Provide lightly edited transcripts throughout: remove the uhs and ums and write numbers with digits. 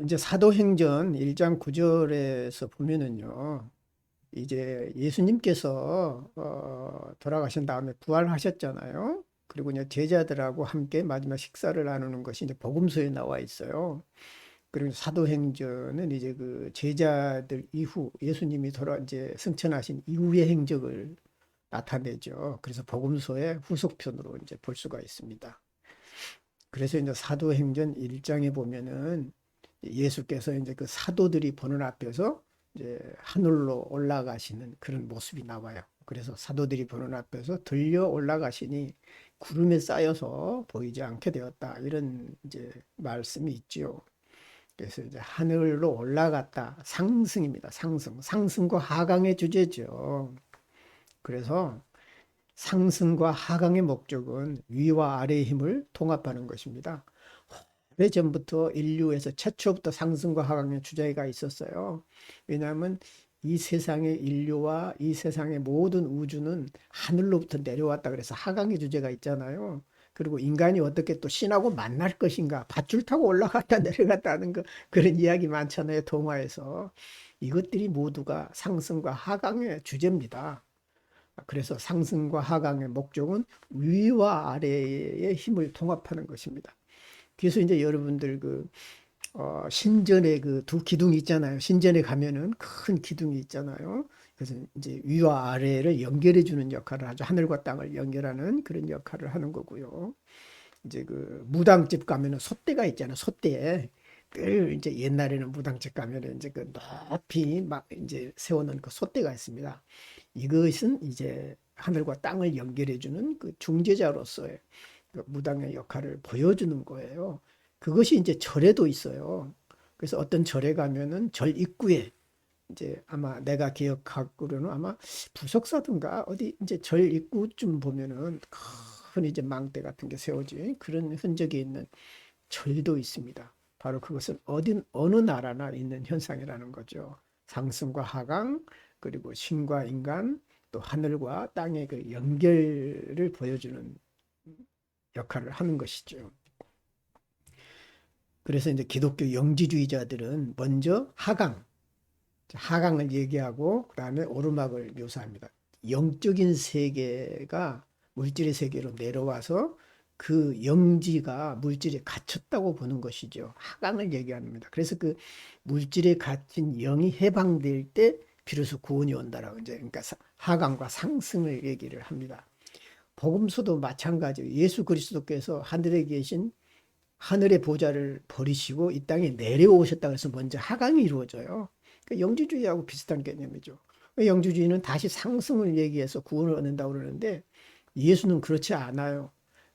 이제 사도행전 1장 9절에서 보면은요, 이제 예수님께서 돌아가신 다음에 부활하셨잖아요. 그리고 이제 제자들하고 함께 마지막 식사를 나누는 것이 이제 복음서에 나와 있어요. 그리고 사도행전은 이제 그 제자들 이후 예수님이 이제 승천하신 이후의 행적을 나타내죠. 그래서 복음서의 후속편으로 이제 볼 수가 있습니다. 그래서 이제 사도행전 1장에 보면은 예수께서 이제 그 사도들이 보는 앞에서 이제 하늘로 올라가시는 그런 모습이 나와요. 그래서 사도들이 보는 앞에서 들려 올라가시니 구름에 쌓여서 보이지 않게 되었다. 이런 이제 말씀이 있지요. 그래서 이제 하늘로 올라갔다. 상승입니다. 상승. 상승과 하강의 주제죠. 그래서 상승과 하강의 목적은 위와 아래의 힘을 통합하는 것입니다. 오래전부터 인류에서 최초부터 상승과 하강의 주제가 있었어요. 왜냐하면 이 세상의 인류와 이 세상의 모든 우주는 하늘로부터 내려왔다 그래서 하강의 주제가 있잖아요. 그리고 인간이 어떻게 또 신하고 만날 것인가, 밧줄 타고 올라갔다 내려갔다 하는 그런 이야기 많잖아요, 동화에서. 이것들이 모두가 상승과 하강의 주제입니다. 그래서 상승과 하강의 목적은 위와 아래의 힘을 통합하는 것입니다. 그래서 이제 여러분들 신전에 그 두 기둥이 있잖아요. 신전에 가면은 큰 기둥이 있잖아요. 그래서 이제 위와 아래를 연결해 주는 역할을 하죠. 하늘과 땅을 연결하는 그런 역할을 하는 거고요. 이제 그 무당집 가면은 솥대가 있잖아요. 솥대에 늘 이제 옛날에는 무당집 가면은 이제 그 높이 막 이제 세우는 그 솥대가 있습니다. 이것은 이제 하늘과 땅을 연결해 주는 그 중재자로서의 그 무당의 역할을 보여주는 거예요. 그것이 이제 절에도 있어요. 그래서 어떤 절에 가면은 절 입구에 이제 아마 내가 기억하기로는 아마 부석사든가 어디 이제 절 입구쯤 보면은 큰 이제 망대 같은 게 세워진 그런 흔적이 있는 절도 있습니다. 바로 그것은 어느 나라나 있는 현상이라는 거죠. 상승과 하강, 그리고 신과 인간, 또 하늘과 땅의 그 연결을 보여주는 역할을 하는 것이죠. 그래서 이제 기독교 영지주의자들은 먼저 하강을 얘기하고 그다음에 오르막을 묘사합니다. 영적인 세계가 물질의 세계로 내려와서 그 영지가 물질에 갇혔다고 보는 것이죠. 하강을 얘기합니다. 그래서 그 물질에 갇힌 영이 해방될 때 비로소 구원이 온다라고 이제 그러니까 하강과 상승을 얘기를 합니다. 복음서도 마찬가지예요. 예수 그리스도께서 하늘에 계신 하늘의 보좌를 버리시고 이 땅에 내려오셨다 그래서 먼저 하강이 이루어져요. 그러니까 영지주의하고 비슷한 개념이죠. 영지주의는 다시 상승을 얘기해서 구원을 얻는다고 그러는데 예수는 그렇지 않아요.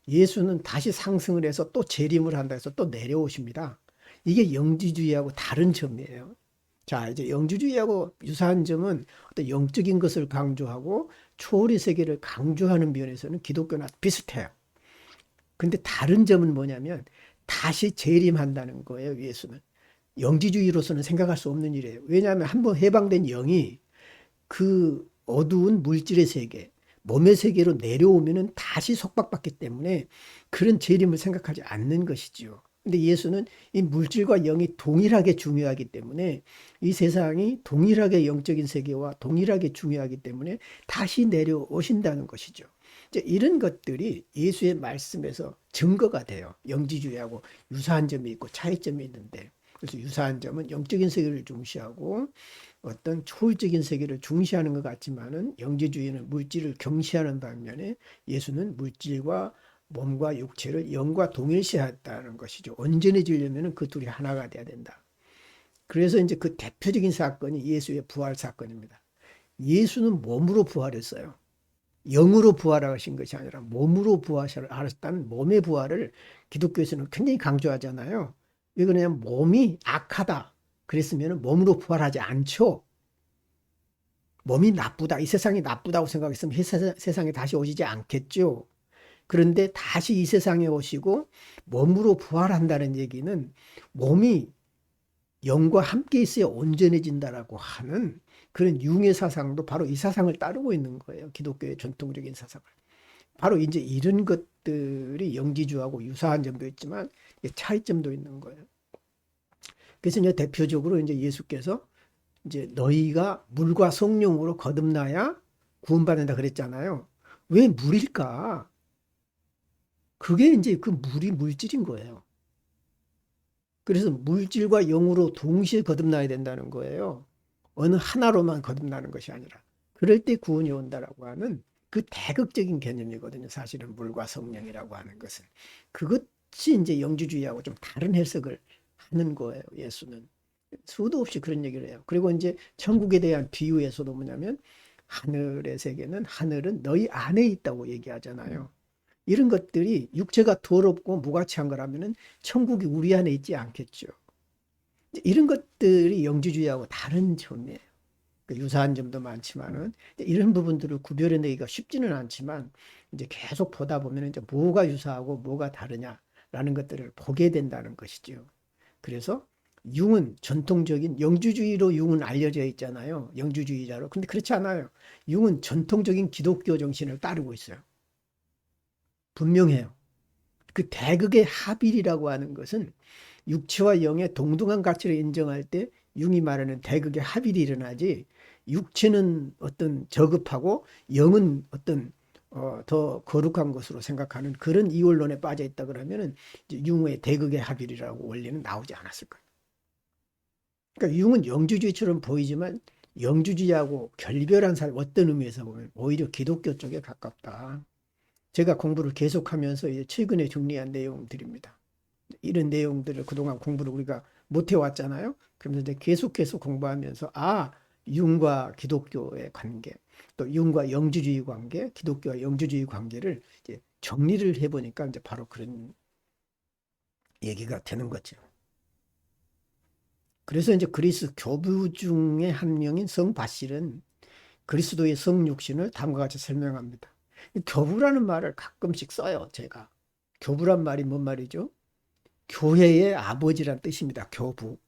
예수는 다시 상승을 해서 또 재림을 한다 해서 또 내려오십니다. 이게 영지주의하고 다른 점이에요. 자, 이제 영지주의하고 유사한 점은 어떤 영적인 것을 강조하고 초월의 세계를 강조하는 면에서는 기독교나 비슷해요. 근데 다른 점은 뭐냐면 다시 재림한다는 거예요, 예수는. 영지주의로서는 생각할 수 없는 일이에요. 왜냐하면 한번 해방된 영이 그 어두운 물질의 세계, 몸의 세계로 내려오면은 다시 속박받기 때문에 그런 재림을 생각하지 않는 것이지요. 근데 예수는 이 물질과 영이 동일하게 중요하기 때문에 이 세상이 동일하게 영적인 세계와 동일하게 중요하기 때문에 다시 내려오신다는 것이죠. 이제 이런 것들이 예수의 말씀에서 증거가 돼요. 영지주의하고 유사한 점이 있고 차이점이 있는데 그래서 유사한 점은 영적인 세계를 중시하고 어떤 초월적인 세계를 중시하는 것 같지만은 영지주의는 물질을 경시하는 반면에 예수는 물질과 몸과 육체를 영과 동일시했다는 것이죠. 온전해지려면 그 둘이 하나가 돼야 된다. 그래서 이제 그 대표적인 사건이 예수의 부활 사건입니다. 예수는 몸으로 부활했어요. 영으로 부활하신 것이 아니라 몸으로 부활하셨다는 몸의 부활을 기독교에서는 굉장히 강조하잖아요. 왜 그러냐면 몸이 악하다. 그랬으면 몸으로 부활하지 않죠. 몸이 나쁘다. 이 세상이 나쁘다고 생각했으면 세상에 다시 오시지 않겠죠. 그런데 다시 이 세상에 오시고 몸으로 부활한다는 얘기는 몸이 영과 함께 있어야 온전해진다라고 하는 그런 융의 사상도 바로 이 사상을 따르고 있는 거예요. 기독교의 전통적인 사상을. 바로 이제 이런 것들이 영지주하고 유사한 점도 있지만 차이점도 있는 거예요. 그래서 이제 대표적으로 이제 예수께서 이제 너희가 물과 성령으로 거듭나야 구원받는다 그랬잖아요. 왜 물일까? 그게 이제 그 물이 물질인 거예요. 그래서 물질과 영으로 동시에 거듭나야 된다는 거예요. 어느 하나로만 거듭나는 것이 아니라. 그럴 때 구원이 온다라고 하는 그 대극적인 개념이거든요. 사실은 물과 성령이라고 하는 것은. 그것이 이제 영주주의하고 좀 다른 해석을 하는 거예요. 예수는. 수도 없이 그런 얘기를 해요. 그리고 이제 천국에 대한 비유에서도 뭐냐면 하늘의 세계는 하늘은 너희 안에 있다고 얘기하잖아요. 이런 것들이 육체가 더럽고 무가치한 거라면은 천국이 우리 안에 있지 않겠죠. 이런 것들이 영주주의하고 다른 점이에요. 유사한 점도 많지만은 이런 부분들을 구별해내기가 쉽지는 않지만 이제 계속 보다 보면 이제 뭐가 유사하고 뭐가 다르냐라는 것들을 보게 된다는 것이죠. 그래서 융은 전통적인 영주주의로 융은 알려져 있잖아요. 영주주의자로. 근데 그렇지 않아요. 융은 전통적인 기독교 정신을 따르고 있어요. 분명해요. 그 대극의 합일이라고 하는 것은 육체와 영의 동등한 가치를 인정할 때 융이 말하는 대극의 합일이 일어나지 육체는 어떤 저급하고 영은 어떤 더 거룩한 것으로 생각하는 그런 이원론에 빠져 있다 그러면은 융의 대극의 합일이라고 원리는 나오지 않았을 거예요. 그러니까 융은 영주주의처럼 보이지만 영주주의하고 결별한 사람 어떤 의미에서 보면 오히려 기독교 쪽에 가깝다. 제가 공부를 계속하면서 이제 최근에 정리한 내용들입니다. 이런 내용들을 그동안 공부를 우리가 못 해왔잖아요. 그러면서 이제 계속 공부하면서 융과 기독교의 관계, 또 융과 영주주의 관계, 기독교와 영주주의 관계를 이제 정리를 해보니까 이제 바로 그런 얘기가 되는 거죠. 그래서 이제 그리스 교부 중에 한 명인 성 바실은 그리스도의 성육신을 다음과 같이 설명합니다. 교부라는 말을 가끔씩 써요, 제가. 교부란 말이 뭔 말이죠? 교회의 아버지란 뜻입니다. 교부.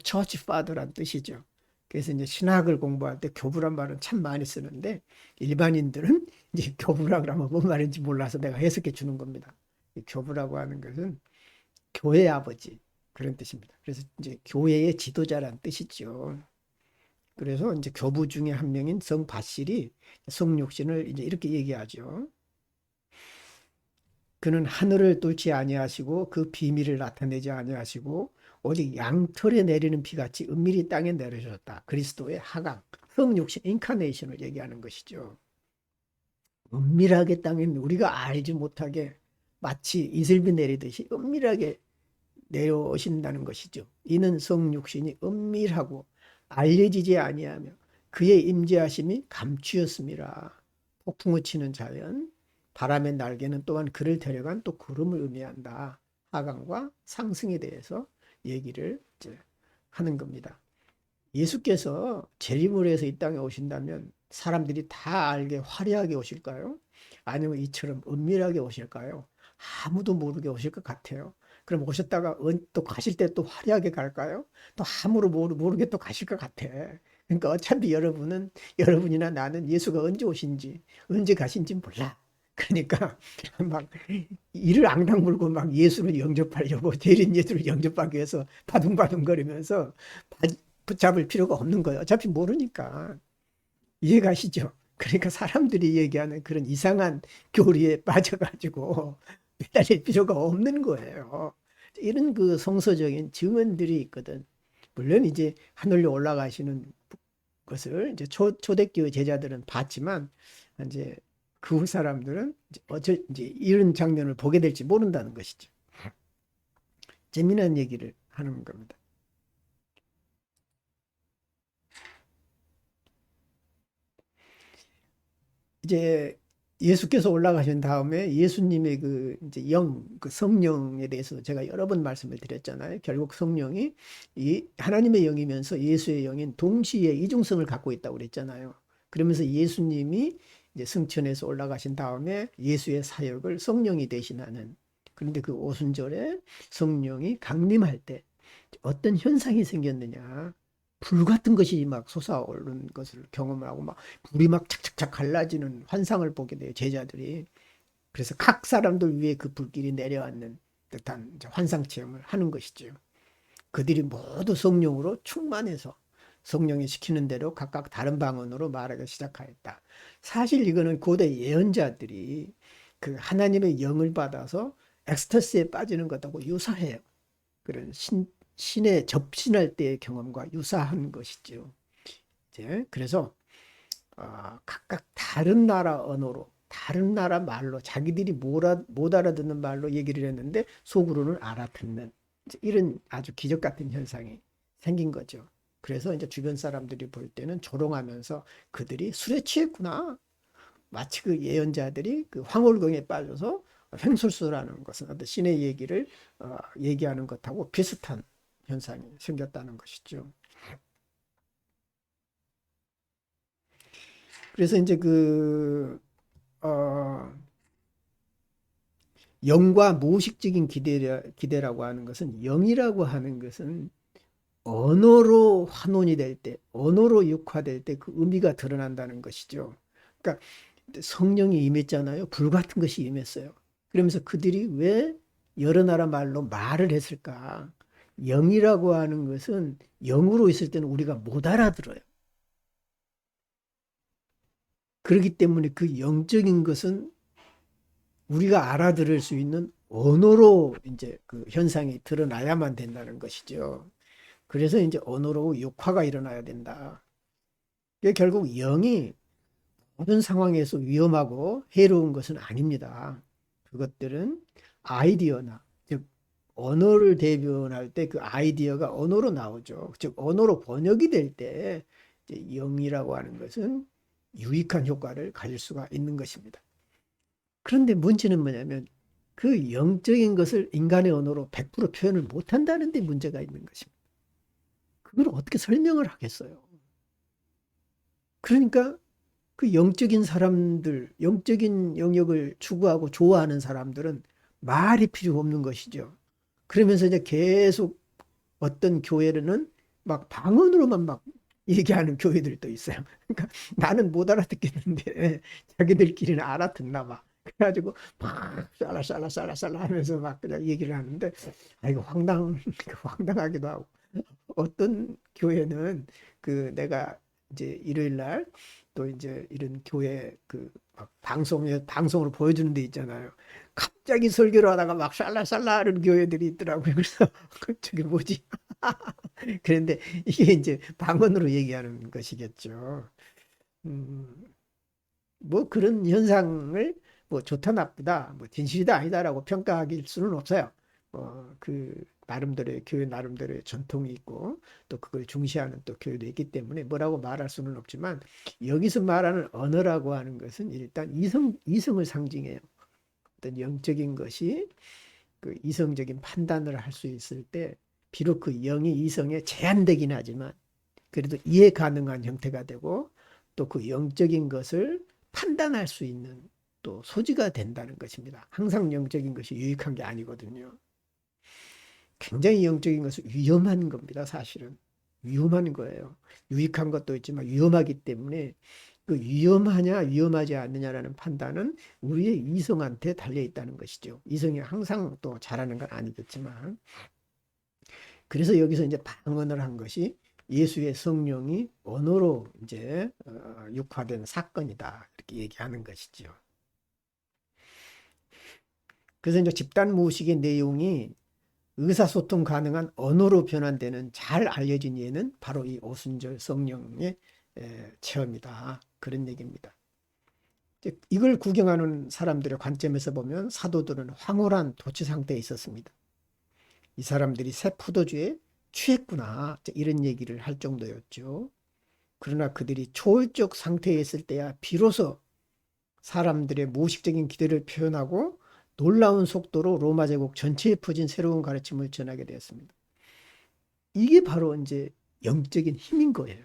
처치 파더란 뜻이죠. 그래서 이제 신학을 공부할 때 교부란 말은 참 많이 쓰는데 일반인들은 이제 교부라 그러면 뭔 말인지 몰라서 내가 해석해 주는 겁니다. 교부라고 하는 것은 교회 아버지 그런 뜻입니다. 그래서 이제 교회의 지도자란 뜻이죠. 그래서 이제 교부 중에 한 명인 성 바실이 성육신을 이제 이렇게 얘기하죠. 그는 하늘을 뚫지 아니하시고 그 비밀을 나타내지 아니하시고 오직 양털에 내리는 비같이 은밀히 땅에 내려졌다. 그리스도의 하강, 성육신, 인카네이션을 얘기하는 것이죠. 은밀하게 땅에 우리가 알지 못하게 마치 이슬비 내리듯이 은밀하게 내려오신다는 것이죠. 이는 성육신이 은밀하고 알려지지 아니하며 그의 임재하심이 감추었음이라. 폭풍을 치는 자연, 바람의 날개는 또한 그를 데려간 또 구름을 의미한다. 하강과 상승에 대해서 얘기를 이제 하는 겁니다. 예수께서 재림을 해서 이 땅에 오신다면 사람들이 다 알게 화려하게 오실까요? 아니면 이처럼 은밀하게 오실까요? 아무도 모르게 오실 것 같아요. 그럼 오셨다가 또 가실 때 또 화려하게 갈까요? 또 아무도 모르게 또 가실 것 같아. 그러니까 어차피 여러분이나 나는 예수가 언제 오신지, 언제 가신지 몰라. 그러니까 막 이를 앙당 물고 막 예수를 영접하려고 대린 예수를 영접하기 위해서 바둥바둥거리면서 붙잡을 필요가 없는 거예요. 어차피 모르니까. 이해가시죠? 그러니까 사람들이 얘기하는 그런 이상한 교리에 빠져가지고 매달릴 필요가 없는 거예요. 이런 그 성서적인 증언들이 있거든. 물론 이제 하늘로 올라가시는 것을 이제 초대교회 제자들은 봤지만 이제 그 후 사람들은 이제 이런 장면을 보게 될지 모른다는 것이죠. 재미난 얘기를 하는 겁니다. 이제 예수께서 올라가신 다음에 예수님의 그 이제 그 성령에 대해서 제가 여러 번 말씀을 드렸잖아요. 결국 성령이 이 하나님의 영이면서 예수의 영인 동시에 이중성을 갖고 있다고 그랬잖아요. 그러면서 예수님이 이제 승천해서 올라가신 다음에 예수의 사역을 성령이 대신하는. 그런데 그 오순절에 성령이 강림할 때 어떤 현상이 생겼느냐. 불 같은 것이 막 솟아오르는 것을 경험을 하고 막 불이 막 착착착 갈라지는 환상을 보게 돼요, 제자들이. 그래서 각 사람들 위에 그 불길이 내려앉는 듯한 환상 체험을 하는 것이죠. 그들이 모두 성령으로 충만해서 성령이 시키는 대로 각각 다른 방언으로 말하기 시작하였다. 사실 이거는 고대 예언자들이 그 하나님의 영을 받아서 엑스터시에 빠지는 것하고 유사해요. 그런 신에 접신할 때의 경험과 유사한 것이죠. 이제 그래서 각각 다른 나라 언어로, 다른 나라 말로, 자기들이 못 알아듣는 말로 얘기를 했는데 속으로는 알아듣는 이런 아주 기적 같은 현상이 생긴 거죠. 그래서 이제 주변 사람들이 볼 때는 조롱하면서 그들이 술에 취했구나. 마치 그 예언자들이 그 황홀경에 빠져서 횡설수라는 것은 어떤 신의 얘기를 얘기하는 것하고 비슷한 현상이 생겼다는 것이죠. 그래서 이제 어, 영과 무의식적인 기대라고 하는 것은, 영이라고 하는 것은 언어로 환원이 될 때, 언어로 육화될 때 그 의미가 드러난다는 것이죠. 그러니까 성령이 임했잖아요. 불 같은 것이 임했어요. 그러면서 그들이 왜 여러 나라 말로 말을 했을까? 영이라고 하는 것은 영으로 있을 때는 우리가 못 알아들어요. 그렇기 때문에 그 영적인 것은 우리가 알아들을 수 있는 언어로 이제 그 현상이 드러나야만 된다는 것이죠. 그래서 이제 언어로 육화가 일어나야 된다. 결국 영이 모든 상황에서 위험하고 해로운 것은 아닙니다. 그것들은 아이디어나, 즉 언어를 대변할 때 그 아이디어가 언어로 나오죠. 즉 언어로 번역이 될 때 영이라고 하는 것은 유익한 효과를 가질 수가 있는 것입니다. 그런데 문제는 뭐냐면 그 영적인 것을 인간의 언어로 100% 표현을 못한다는 데 문제가 있는 것입니다. 그걸 어떻게 설명을 하겠어요? 그러니까 그 영적인 사람들, 영적인 영역을 추구하고 좋아하는 사람들은 말이 필요 없는 것이죠. 그러면서 이제 계속 어떤 교회는 막 방언으로만 막 얘기하는 교회들도 있어요. 그러니까 나는 못 알아듣겠는데 자기들끼리는 알아듣나 봐. 그래가지고 막 쌀라쌀라쌀라쌀라 하면서 막 그냥 얘기를 하는데, 이거 황당하기도 하고. 어떤 교회는 그 내가 이제 일요일 날 또 이제 이런 교회 그 방송으로 보여주는 데 있잖아요. 갑자기 설교를 하다가 막 샬라샬라 하는 교회들이 있더라고요. 그래서 저게 뭐지? 그런데 이게 이제 방언으로 얘기하는 것이겠죠. 음, 뭐 그런 현상을 뭐 좋다 나쁘다, 뭐 진실이다 아니다라고 평가할 수는 없어요. 그 나름대로의 교회 나름대로의 전통이 있고 또 그걸 중시하는 또 교회도 있기 때문에 뭐라고 말할 수는 없지만, 여기서 말하는 언어라고 하는 것은 일단 이성을 상징해요. 어떤 영적인 것이 그 이성적인 판단을 할 수 있을 때 비록 그 영이 이성에 제한되긴 하지만 그래도 이해 가능한 형태가 되고 또 그 영적인 것을 판단할 수 있는 또 소지가 된다는 것입니다. 항상 영적인 것이 유익한 게 아니거든요. 굉장히 영적인 것은 위험한 겁니다, 사실은. 위험한 거예요. 유익한 것도 있지만 위험하기 때문에 그 위험하냐 위험하지 않느냐라는 판단은 우리의 이성한테 달려 있다는 것이죠. 이성이 항상 또 잘하는 건 아니겠지만. 그래서 여기서 이제 방언을 한 것이 예수의 성령이 언어로 이제 육화된 사건이다, 이렇게 얘기하는 것이죠. 그래서 이제 집단 무의식의 내용이 의사소통 가능한 언어로 변환되는 잘 알려진 예는 바로 이 오순절 성령의 체험이다, 그런 얘기입니다. 이걸 구경하는 사람들의 관점에서 보면 사도들은 황홀한 도취 상태에 있었습니다. 이 사람들이 새 포도주에 취했구나, 이런 얘기를 할 정도였죠. 그러나 그들이 초월적 상태에 있을 때야 비로소 사람들의 무의식적인 기대를 표현하고 놀라운 속도로 로마 제국 전체에 퍼진 새로운 가르침을 전하게 되었습니다. 이게 바로 이제 영적인 힘인 거예요.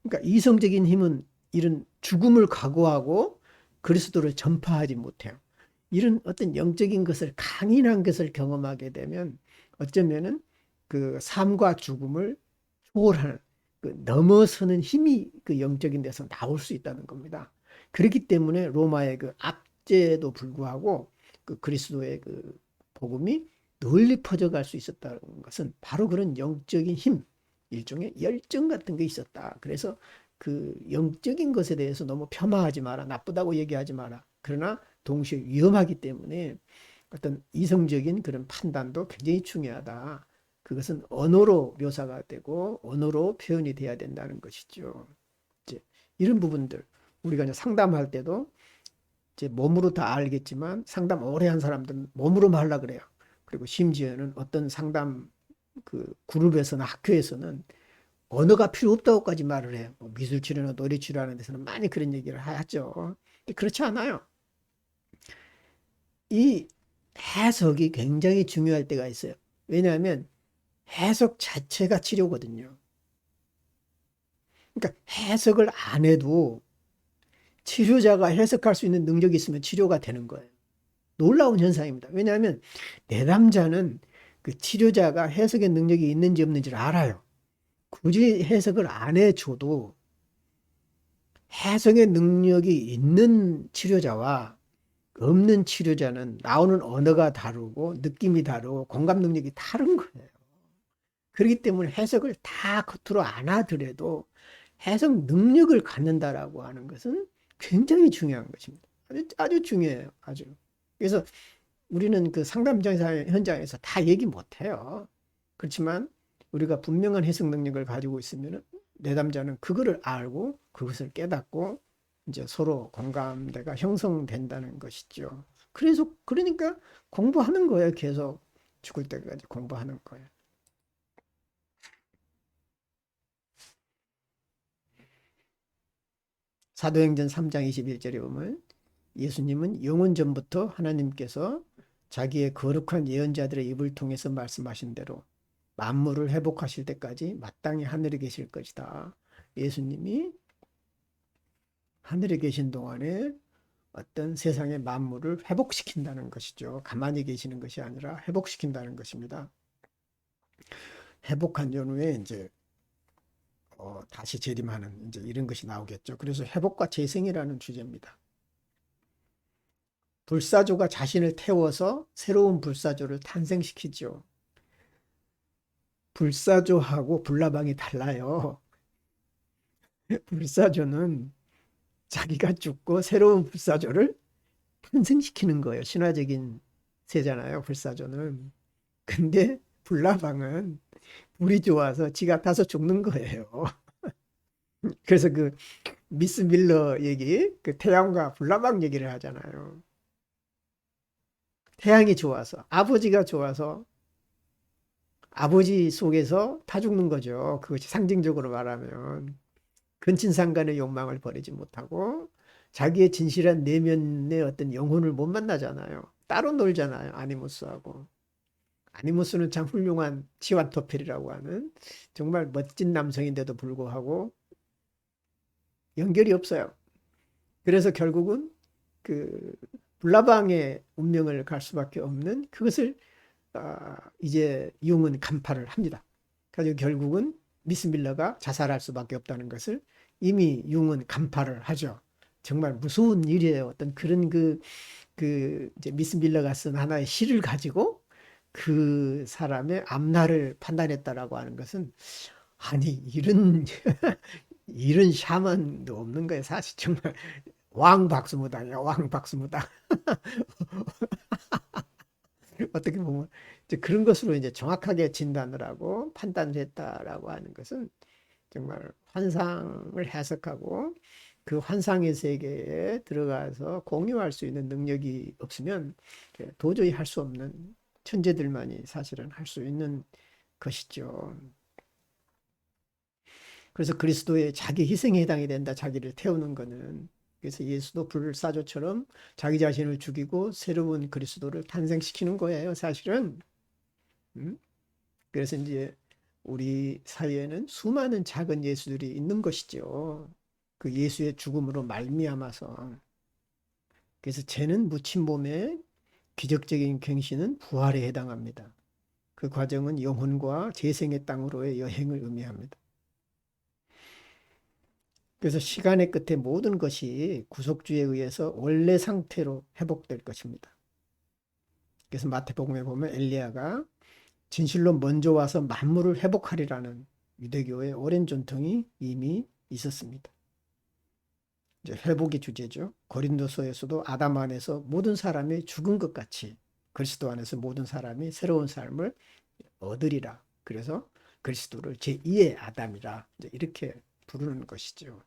그러니까 이성적인 힘은 이런 죽음을 각오하고 그리스도를 전파하지 못해요. 이런 어떤 영적인 것을, 강인한 것을 경험하게 되면 어쩌면은 그 삶과 죽음을 초월하는, 그 넘어서는 힘이 그 영적인 데서 나올 수 있다는 겁니다. 그렇기 때문에 로마의 그 압제에도 불구하고 그 그리스도의 그 복음이 널리 퍼져갈 수 있었다는 것은 바로 그런 영적인 힘, 일종의 열정 같은 게 있었다. 그래서 그 영적인 것에 대해서 너무 폄하하지 마라. 나쁘다고 얘기하지 마라. 그러나 동시에 위험하기 때문에 어떤 이성적인 그런 판단도 굉장히 중요하다. 그것은 언어로 묘사가 되고 언어로 표현이 돼야 된다는 것이죠. 이제 이런 부분들 우리가 이제 상담할 때도 이제 몸으로 다 알겠지만 상담 오래 한 사람들은 몸으로 말하려 그래요. 그리고 심지어는 어떤 상담 그 그룹에서나 학교에서는 언어가 필요 없다고까지 말을 해요. 뭐 미술 치료나 노래 치료하는 데서는 많이 그런 얘기를 하죠. 그렇지 않아요. 이 해석이 굉장히 중요할 때가 있어요. 왜냐하면 해석 자체가 치료거든요. 그러니까 해석을 안 해도 치료자가 해석할 수 있는 능력이 있으면 치료가 되는 거예요. 놀라운 현상입니다. 왜냐하면 내담자는 그 치료자가 해석의 능력이 있는지 없는지를 알아요. 굳이 해석을 안 해줘도 해석의 능력이 있는 치료자와 없는 치료자는 나오는 언어가 다르고 느낌이 다르고 공감 능력이 다른 거예요. 그렇기 때문에 해석을 다 겉으로 안 하더라도 해석 능력을 갖는다라고 하는 것은 굉장히 중요한 것입니다. 아주 중요해요. 아주. 그래서 우리는 그 상담 현장에서 다 얘기 못 해요. 그렇지만 우리가 분명한 해석 능력을 가지고 있으면 내담자는 그거를 알고 그것을 깨닫고 이제 서로 공감대가 형성된다는 것이죠. 그래서 그러니까 공부하는 거예요. 계속 죽을 때까지 공부하는 거예요. 사도행전 3장 21절에 보면 예수님은 영원 전부터 하나님께서 자기의 거룩한 예언자들의 입을 통해서 말씀하신 대로 만물을 회복하실 때까지 마땅히 하늘에 계실 것이다. 예수님이 하늘에 계신 동안에 어떤 세상의 만물을 회복시킨다는 것이죠. 가만히 계시는 것이 아니라 회복시킨다는 것입니다. 회복한 연후에 이제 다시 재림하는 이제 이런 것이 나오겠죠. 그래서 회복과 재생이라는 주제입니다. 불사조가 자신을 태워서 새로운 불사조를 탄생시키죠. 불사조하고 불나방이 달라요. 불사조는 자기가 죽고 새로운 불사조를 탄생시키는 거예요. 신화적인 새잖아요, 불사조는. 근데 불나방은 불이 좋아서 지가 타서 죽는 거예요. 그래서 그 미스 밀러 얘기, 그 태양과 불나방 얘기를 하잖아요. 태양이 좋아서, 아버지가 좋아서 아버지 속에서 타 죽는 거죠. 그것이 상징적으로 말하면. 근친상간의 욕망을 버리지 못하고 자기의 진실한 내면의 어떤 영혼을 못 만나잖아요. 따로 놀잖아요. 아니무스하고. 아니무스는 참 훌륭한 치완토필이라고 하는 정말 멋진 남성인데도 불구하고 연결이 없어요. 그래서 결국은 그 불나방의 운명을 갈 수밖에 없는 그것을 이제 융은 간파를 합니다. 그래서 결국은 미스 밀러가 자살할 수밖에 없다는 것을 이미 융은 간파를 하죠. 정말 무서운 일이에요. 어떤 그런 이제 미스 밀러가 쓴 하나의 시를 가지고 그 사람의 앞날을 판단했다라고 하는 것은 아니 이런 이런 샤먼도 없는 거예요. 사실 정말 왕박수무당이야. 왕박수무당. 어떻게 보면 이제 그런 것으로 이제 정확하게 진단을 하고 판단을 했다라고 하는 것은 정말 환상을 해석하고 그 환상의 세계에 들어가서 공유할 수 있는 능력이 없으면 도저히 할 수 없는 천재들만이 사실은 할 수 있는 것이죠. 그래서 그리스도의 자기 희생에 해당이 된다. 자기를 태우는 거는. 그래서 예수도 불사조처럼 자기 자신을 죽이고 새로운 그리스도를 탄생시키는 거예요. 사실은. 음? 그래서 이제 우리 사회에는 수많은 작은 예수들이 있는 것이죠. 그 예수의 죽음으로 말미암아서. 그래서 죄는 묻힌 몸에 기적적인 갱신은 부활에 해당합니다. 그 과정은 영혼과 재생의 땅으로의 여행을 의미합니다. 그래서 시간의 끝에 모든 것이 구속주에 의해서 원래 상태로 회복될 것입니다. 그래서 마태복음에 보면 엘리야가 진실로 먼저 와서 만물을 회복하리라는 유대교의 오랜 전통이 이미 있었습니다. 이제 회복이 주제죠. 고린도서에서도 아담 안에서 모든 사람이 죽은 것 같이 그리스도 안에서 모든 사람이 새로운 삶을 얻으리라. 그래서 그리스도를 제2의 아담이라 이렇게 부르는 것이죠.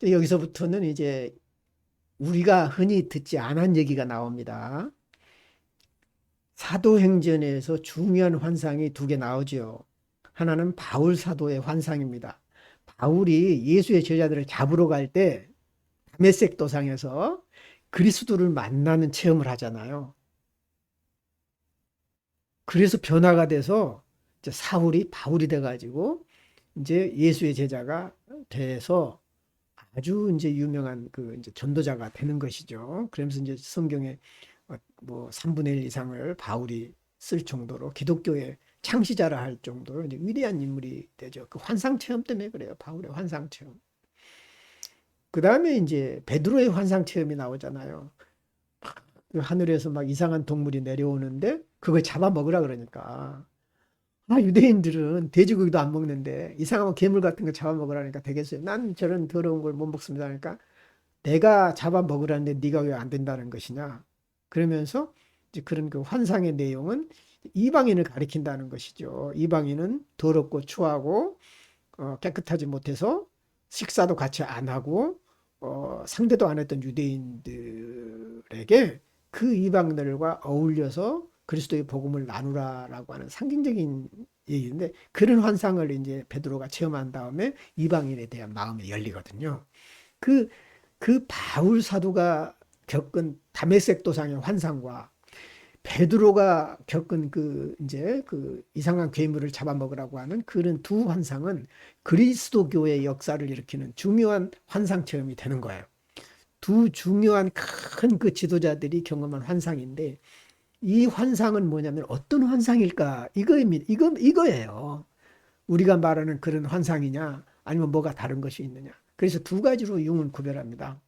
여기서부터는 이제 우리가 흔히 듣지 않은 얘기가 나옵니다. 사도행전에서 중요한 환상이 두 개 나오죠. 하나는 바울 사도의 환상입니다. 바울이 예수의 제자들을 잡으러 갈 때 다메섹 도상에서 그리스도를 만나는 체험을 하잖아요. 그래서 변화가 돼서 이제 사울이 바울이 돼가지고 이제 예수의 제자가 돼서 아주 이제 유명한 그 이제 전도자가 되는 것이죠. 그러면서 이제 성경에 뭐 3분의 1 이상을 바울이 쓸 정도로 기독교의 창시자라 할 정도로 이제 위대한 인물이 되죠. 그 환상 체험 때문에 그래요. 바울의 환상 체험. 그 다음에 이제 베드로의 환상 체험이 나오잖아요. 그 하늘에서 막 이상한 동물이 내려오는데 그걸 잡아먹으라 그러니까. 유대인들은 돼지고기도 안 먹는데 이상한 괴물 같은 거 잡아먹으라니까 되겠어요. 난 저런 더러운 걸 못 먹습니다. 그러니까 내가 잡아먹으라는데 네가 왜 안 된다는 것이냐. 그러면서 이제 그런 그 환상의 내용은 이방인을 가리킨다는 것이죠. 이방인은 더럽고 추하고 깨끗하지 못해서 식사도 같이 안 하고 상대도 안 했던 유대인들에게 그 이방인들과 어울려서 그리스도의 복음을 나누라라고 하는 상징적인 얘기인데 그런 환상을 이제 베드로가 체험한 다음에 이방인에 대한 마음이 열리거든요. 그, 그 바울 사도가 겪은 다메섹 도상의 환상과 베드로가 겪은 그 이제 그 이상한 괴물을 잡아먹으라고 하는 그런 두 환상은 그리스도교의 역사를 일으키는 중요한 환상 체험이 되는 거예요. 두 중요한 큰 그 지도자들이 경험한 환상인데 이 환상은 뭐냐면 어떤 환상일까? 이거예요. 우리가 말하는 그런 환상이냐 아니면 뭐가 다른 것이 있느냐. 그래서 두 가지로 융은 구별합니다.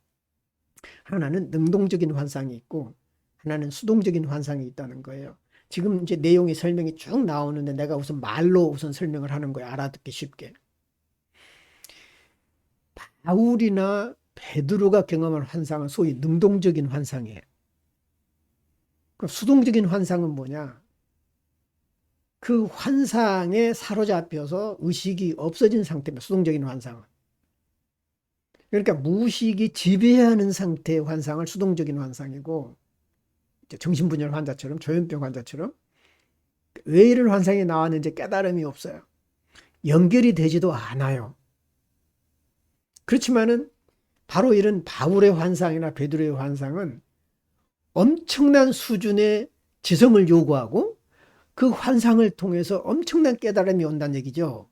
하나는 능동적인 환상이 있고 하나는 수동적인 환상이 있다는 거예요. 지금 이제 내용이 설명이 쭉 나오는데 내가 우선 말로 우선 설명을 하는 거예요. 알아듣기 쉽게. 바울이나 베드로가 경험한 환상은 소위 능동적인 환상이에요. 그럼 수동적인 환상은 뭐냐? 그 환상에 사로잡혀서 의식이 없어진 상태입니다. 수동적인 환상은. 그러니까 무의식이 지배하는 상태의 환상을 수동적인 환상이고 정신분열 환자처럼 조현병 환자처럼 왜 이런 환상이 나왔는지 깨달음이 없어요. 연결이 되지도 않아요. 그렇지만은 바로 이런 바울의 환상이나 베드로의 환상은 엄청난 수준의 지성을 요구하고 그 환상을 통해서 엄청난 깨달음이 온다는 얘기죠.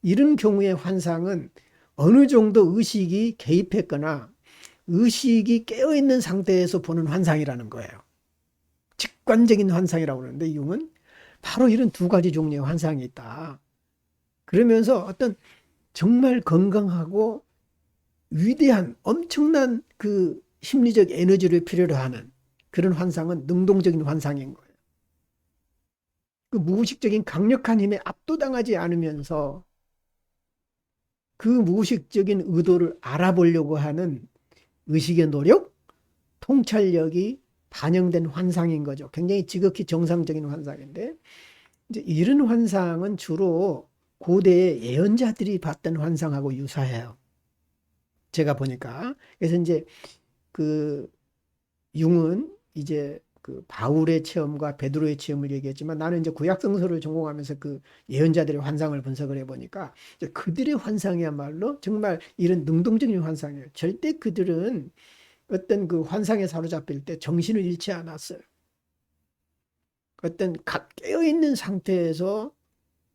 이런 경우의 환상은 어느 정도 의식이 개입했거나 의식이 깨어있는 상태에서 보는 환상이라는 거예요. 직관적인 환상이라고 그러는데 융은 바로 이런 두 가지 종류의 환상이 있다. 그러면서 어떤 정말 건강하고 위대한 엄청난 그 심리적 에너지를 필요로 하는 그런 환상은 능동적인 환상인 거예요. 그 무의식적인 강력한 힘에 압도당하지 않으면서 그 무의식적인 의도를 알아보려고 하는 의식의 노력, 통찰력이 반영된 환상인 거죠. 굉장히 지극히 정상적인 환상인데 이제 이런 환상은 주로 고대의 예언자들이 봤던 환상하고 유사해요. 제가 보니까. 그래서 이제 그 융은 이제 그 바울의 체험과 베드로의 체험을 얘기했지만 나는 이제 구약성서를 전공하면서 그 예언자들의 환상을 분석을 해보니까 그들의 환상이야말로 정말 이런 능동적인 환상이에요. 절대 그들은 어떤 그 환상에 사로잡힐 때 정신을 잃지 않았어요. 어떤 깨어있는 상태에서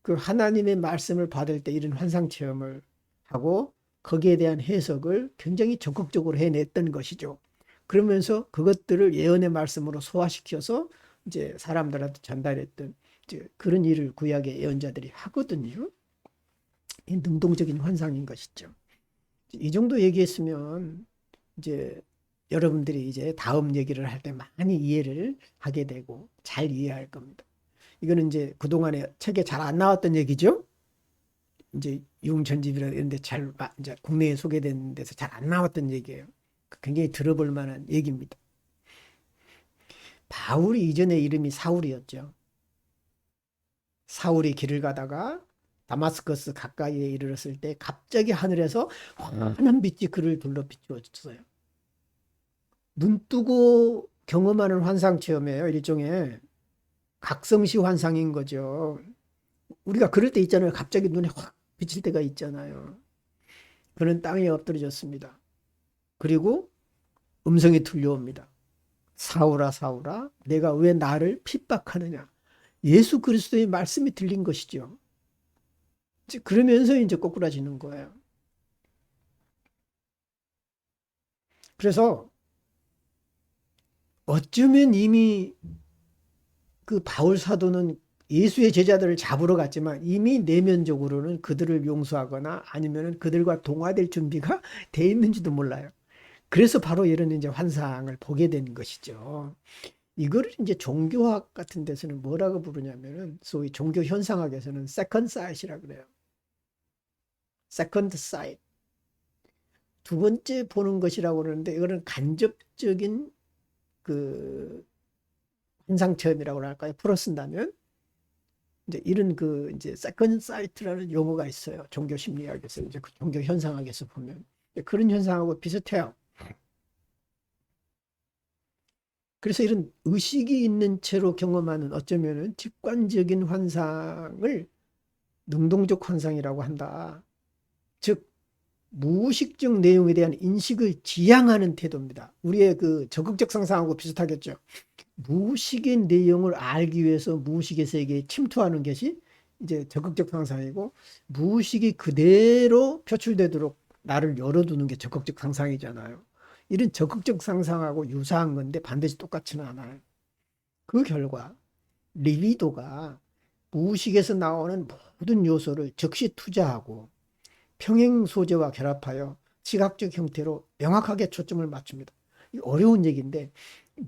그 하나님의 말씀을 받을 때 이런 환상 체험을 하고 거기에 대한 해석을 굉장히 적극적으로 해냈던 것이죠. 그러면서 그것들을 예언의 말씀으로 소화시켜서 이제 사람들한테 전달했던 이제 그런 일을 구약의 예언자들이 하거든요. 이 능동적인 환상인 것이죠. 이 정도 얘기했으면 이제 여러분들이 이제 다음 얘기를 할 때 많이 이해를 하게 되고 잘 이해할 겁니다. 이거는 이제 그동안에 책에 잘 안 나왔던 얘기죠. 이제 융전집이나 이런 데 잘 이제 국내에 소개된 데서 잘 안 나왔던 얘기예요. 굉장히 들어볼 만한 얘기입니다. 바울이 이전에 이름이 사울이었죠. 사울이 길을 가다가 다마스커스 가까이에 이르렀을 때 갑자기 하늘에서 환한 빛이 그를 둘러 비추어졌어요. 눈 뜨고 경험하는 환상 체험이에요. 일종의 각성시 환상인 거죠. 우리가 그럴 때 있잖아요. 갑자기 눈에 확 비칠 때가 있잖아요. 그는 땅에 엎드려졌습니다. 그리고 음성이 들려옵니다. 사울아 사울아 내가 왜 나를 핍박하느냐. 예수 그리스도의 말씀이 들린 것이죠. 그러면서 이제 꼬꾸라지는 거예요. 그래서 어쩌면 이미 그 바울 사도는 예수의 제자들을 잡으러 갔지만 이미 내면적으로는 그들을 용서하거나 아니면 그들과 동화될 준비가 돼 있는지도 몰라요. 그래서 바로 이런 이제 환상을 보게 된 것이죠. 이거를 이제 종교학 같은 데서는 뭐라고 부르냐면은 소위 종교 현상학에서는 세컨드 사이트라 그래요. 세컨드 사이트. 두 번째 보는 것이라고 그러는데 이거는 간접적인 그 현상 체험이라고 할까요? 풀어 쓴다면 이제 이런 그 이제 세컨드 사이트라는 용어가 있어요. 종교 심리학에서 이제 그 종교 현상학에서 보면 그런 현상하고 비슷해요. 그래서 이런 의식이 있는 채로 경험하는 어쩌면은 직관적인 환상을 능동적 환상이라고 한다. 즉 무의식적 내용에 대한 인식을 지향하는 태도입니다. 우리의 그 적극적 상상하고 비슷하겠죠. 무의식의 내용을 알기 위해서 무의식의 세계에 침투하는 것이 이제 적극적 상상이고 무의식이 그대로 표출되도록 나를 열어두는 게 적극적 상상이잖아요. 이런 적극적 상상하고 유사한 건데 반드시 똑같지는 않아요. 그 결과 리비도가 무의식에서 나오는 모든 요소를 즉시 투자하고 평행 소재와 결합하여 시각적 형태로 명확하게 초점을 맞춥니다. 어려운 얘기인데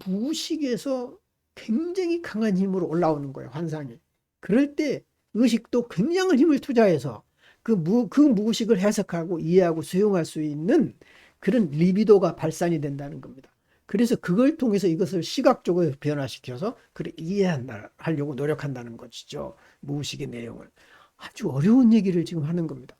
무의식에서 굉장히 강한 힘으로 올라오는 거예요, 환상이. 그럴 때 의식도 굉장한 힘을 투자해서 그 무의식을 해석하고 이해하고 수용할 수 있는 그런 리비도가 발산이 된다는 겁니다. 그래서 그걸 통해서 이것을 시각적으로 변화시켜서 그를 이해하려고 노력한다는 것이죠. 무의식의 내용을. 아주 어려운 얘기를 지금 하는 겁니다.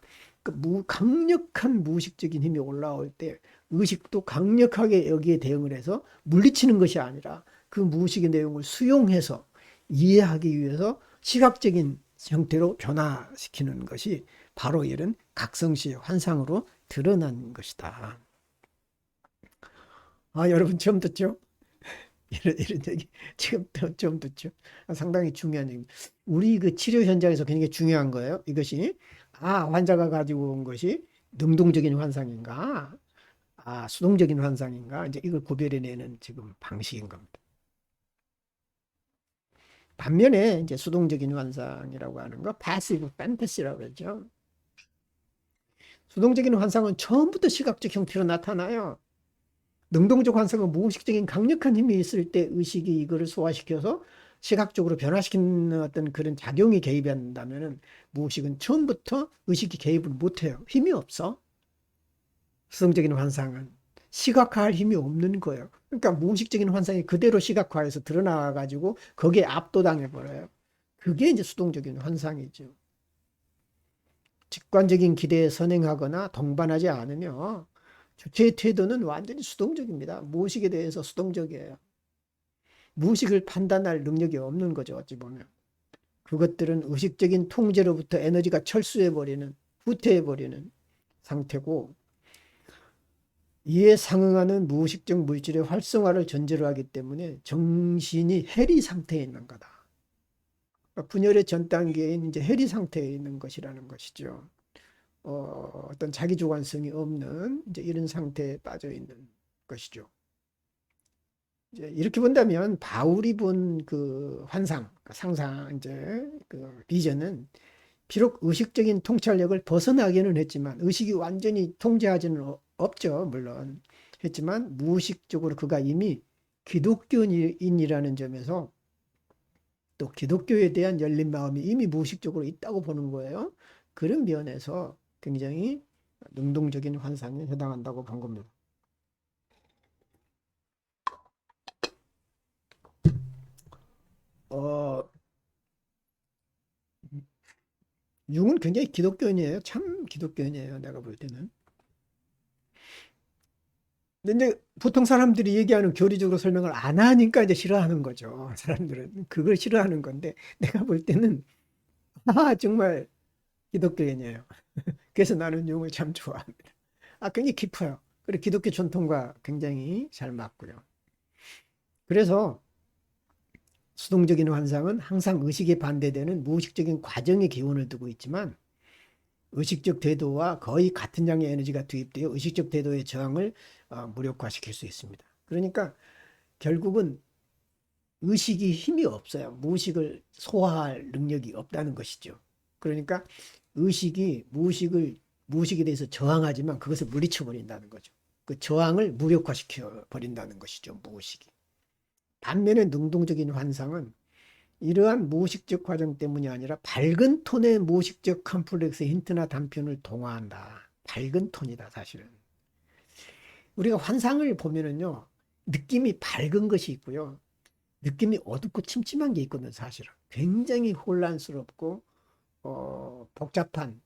강력한 무의식적인 힘이 올라올 때 의식도 강력하게 여기에 대응을 해서 물리치는 것이 아니라 그 무의식의 내용을 수용해서 이해하기 위해서 시각적인 형태로 변화시키는 것이 바로 이런 각성시의 환상으로 드러난 것이다. 아, 여러분 처음 듣죠? 이런 얘기 지금 처음 듣죠? 상당히 중요한 얘기. 우리 그 치료 현장에서 굉장히 중요한 거예요. 이것이 환자가 가지고 온 것이 능동적인 환상인가, 수동적인 환상인가, 이제 이걸 구별해내는 지금 방식인 겁니다. 반면에 이제 수동적인 환상이라고 하는 거, passive fantasy라고 그러죠. 수동적인 환상은 처음부터 시각적 형태로 나타나요. 능동적 환상은 무의식적인 강력한 힘이 있을 때 의식이 이거를 소화시켜서 시각적으로 변화시키는 어떤 그런 작용이 개입한다면은 무의식은 처음부터 의식이 개입을 못해요. 힘이 없어. 수동적인 환상은 시각화할 힘이 없는 거예요. 그러니까 무의식적인 환상이 그대로 시각화해서 드러나 가지고 거기에 압도당해 버려요. 그게 이제 수동적인 환상이죠. 직관적인 기대에 선행하거나 동반하지 않으며 주체의 태도는 완전히 수동적입니다. 무의식에 대해서 수동적이에요. 무의식을 판단할 능력이 없는 거죠. 어찌 보면. 그것들은 의식적인 통제로부터 에너지가 철수해버리는, 후퇴해버리는 상태고 이에 상응하는 무의식적 물질의 활성화를 전제로 하기 때문에 정신이 해리 상태에 있는 거다. 분열의 전 단계인 이제 해리 상태에 있는 것이라는 것이죠. 어떤 자기 주관성이 없는 이제 이런 상태에 빠져 있는 것이죠. 이제 이렇게 본다면 바울이 본 그 환상, 상상, 이제 그 비전은 비록 의식적인 통찰력을 벗어나기는 했지만 의식이 완전히 통제하지는 없죠. 물론 했지만 무의식적으로 그가 이미 기독교인이라는 점에서 또 기독교에 대한 열린 마음이 이미 무의식적으로 있다고 보는 거예요. 그런 면에서 굉장히 능동적인 환상에 해당한다고 본 겁니다. 어, 융은 굉장히 기독교인이에요. 참 기독교인이에요. 내가 볼 때는. 근데 이제 보통 사람들이 얘기하는 교리적으로 설명을 안 하니까 이제 싫어하는 거죠. 사람들은 그걸 싫어하는 건데 내가 볼 때는 정말 기독교인이에요. 그래서 나는 융을 참 좋아합니다. 굉장히 깊어요. 그리고 기독교 전통과 굉장히 잘 맞고요. 그래서 수동적인 환상은 항상 의식에 반대되는 무의식적인 과정의 기원을 두고 있지만 의식적 태도와 거의 같은 양의 에너지가 투입되어 의식적 태도의 저항을 무력화시킬 수 있습니다. 그러니까 결국은 의식이 힘이 없어요. 무의식을 소화할 능력이 없다는 것이죠. 그러니까 의식이 무의식에 대해서 저항하지만 그것을 물리쳐 버린다는 거죠. 그 저항을 무력화시켜 버린다는 것이죠. 무의식이. 반면에 능동적인 환상은 이러한 무의식적 과정 때문이 아니라 밝은 톤의 무의식적 컴플렉스 힌트나 단편을 동화한다. 밝은 톤이다, 사실은. 우리가 환상을 보면은요, 느낌이 밝은 것이 있고요. 느낌이 어둡고 침침한 게 있거든요, 사실은. 굉장히 혼란스럽고, 복잡한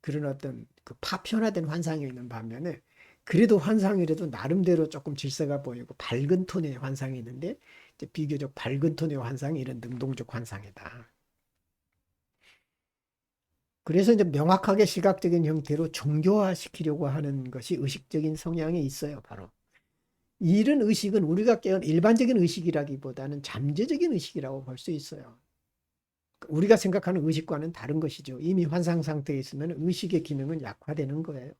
그런 어떤 그 파편화된 환상이 있는 반면에 그래도 환상이라도 나름대로 조금 질서가 보이고 밝은 톤의 환상이 있는데 이제 비교적 밝은 톤의 환상이 이런 능동적 환상이다. 그래서 이제 명확하게 시각적인 형태로 종교화시키려고 하는 것이 의식적인 성향에 있어요, 바로. 이런 의식은 우리가 깨어난 일반적인 의식이라기보다는 잠재적인 의식이라고 볼 수 있어요. 우리가 생각하는 의식과는 다른 것이죠. 이미 환상 상태에 있으면 의식의 기능은 약화되는 거예요.